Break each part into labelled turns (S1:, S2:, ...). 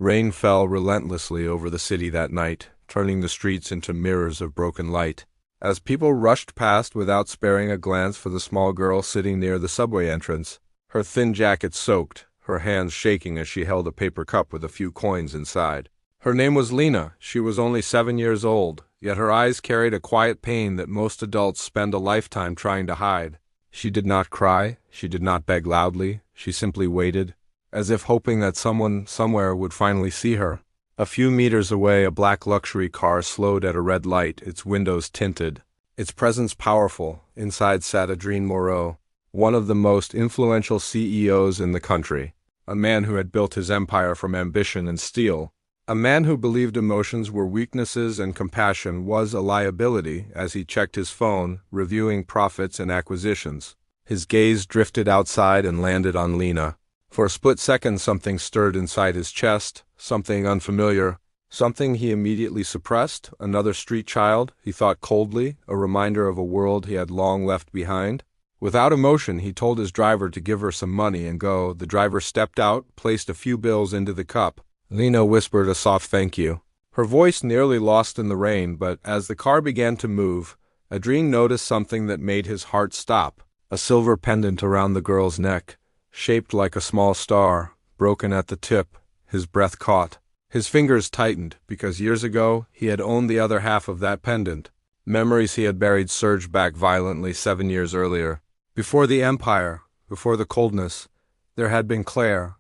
S1: Rain fell relentlessly over the city that night, turning the streets into mirrors of broken light. As people rushed past without sparing a glance for the small girl sitting near the subway entrance, her thin jacket soaked, her hands shaking as she held a paper cup with a few coins inside. Her name was Lena. She was only 7 years old, yet her eyes carried a quiet pain that most adults spend a lifetime trying to hide. She did not cry, she did not beg loudly, she simply waited, as if hoping that someone somewhere would finally see her. A few meters away, a black luxury car slowed at a red light, its windows tinted. Its presence powerful. Inside sat Adrien Moreau, one of the most influential CEOs in the country. A man who had built his empire from ambition and steel. A man who believed emotions were weaknesses and compassion was a liability as he checked his phone, reviewing profits and acquisitions. His gaze drifted outside and landed on Lena. For a split second something stirred inside his chest, something unfamiliar, something he immediately suppressed. Another street child, he thought coldly, a reminder of a world he had long left behind. Without emotion, he told his driver to give her some money and go. The driver stepped out, placed a few bills into the cup. Lena whispered a soft thank you. Her voice nearly lost in the rain, but as the car began to move, Adrien noticed something that made his heart stop. A silver pendant around the girl's neck, shaped like a small star, broken at the tip. His breath caught. His fingers tightened, because years ago he had owned the other half of that pendant. Memories he had buried surged back violently 7 years earlier. Before the empire, before the coldness, there had been Claire,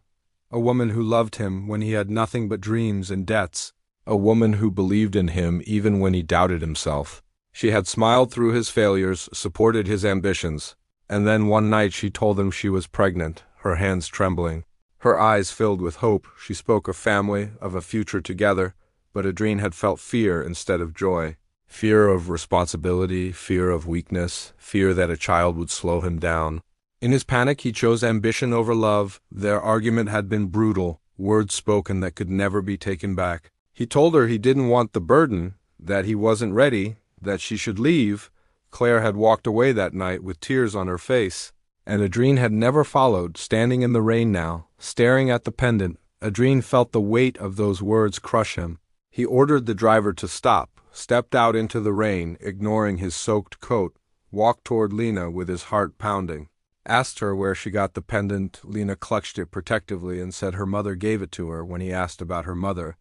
S1: a woman who loved him when he had nothing but dreams and debts, a woman who believed in him even when he doubted himself. She had smiled through his failures, supported his ambitions, and then one night she told him she was pregnant, her hands trembling. Her eyes filled with hope. She spoke of family, of a future together, but Adrien had felt fear instead of joy. Fear of responsibility, fear of weakness, fear that a child would slow him down. In his panic, he chose ambition over love. Their argument had been brutal, words spoken that could never be taken back. He told her he didn't want the burden, that he wasn't ready, that she should leave. Claire had walked away that night with tears on her face, and Adrien had never followed, standing in the rain now, staring at the pendant. Adrien felt the weight of those words crush him. He ordered the driver to stop, stepped out into the rain, ignoring his soaked coat, walked toward Lena with his heart pounding. Asked her where she got the pendant. Lena clutched it protectively and said her mother gave it to her. When he asked about her mother,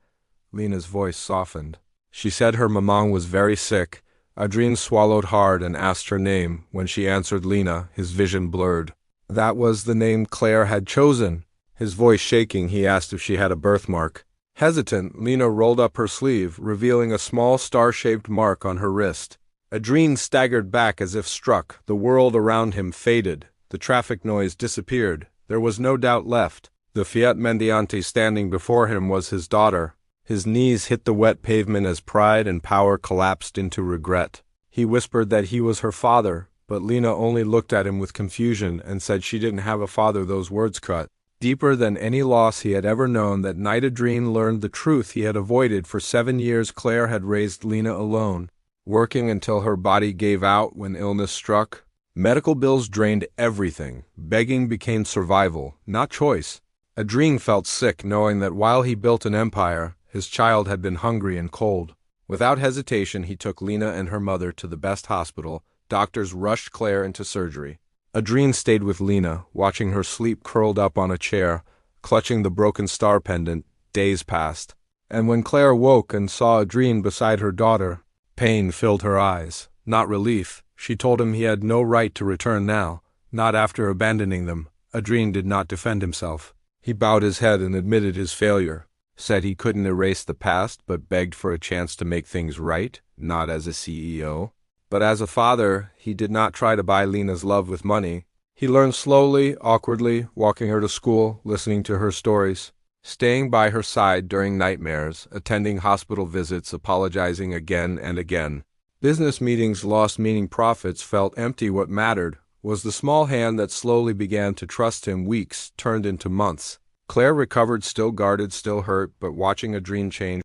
S1: Lena's voice softened. She said her maman was very sick. Adrien swallowed hard and asked her name. When she answered Lena, his vision blurred. That was the name Claire had chosen. His voice shaking, he asked if she had a birthmark. Hesitant, Lena rolled up her sleeve, revealing a small star-shaped mark on her wrist. Adrien staggered back as if struck. The world around him faded. The traffic noise disappeared. There was no doubt left. The fillette mendiante standing before him was his daughter. His knees hit the wet pavement as pride and power collapsed into regret. He whispered that he was her father, but Lena only looked at him with confusion and said she didn't have a father. Those words cut deeper than any loss he had ever known. That night Adrien learned the truth he had avoided for 7 years. Claire had raised Lena alone, working until her body gave out when illness struck. Medical bills drained everything. Begging became survival, not choice. Adrien felt sick knowing that while he built an empire, his child had been hungry and cold. Without hesitation, he took Lena and her mother to the best hospital. Doctors rushed Claire into surgery. Adrien stayed with Lena, watching her sleep curled up on a chair, clutching the broken star pendant. Days passed, and when Claire woke and saw Adrien beside her daughter, pain filled her eyes, not relief. She told him he had no right to return now, not after abandoning them. Adrien did not defend himself. He bowed his head and admitted his failure, said he couldn't erase the past but begged for a chance to make things right, not as a CEO. But as a father, he did not try to buy Lena's love with money. He learned slowly, awkwardly, walking her to school, listening to her stories, staying by her side during nightmares, attending hospital visits, apologizing again and again. Business meetings lost meaning, profits felt empty. What mattered was the small hand that slowly began to trust him. Weeks turned into months. Claire recovered, still guarded, still hurt, but watching Adrien change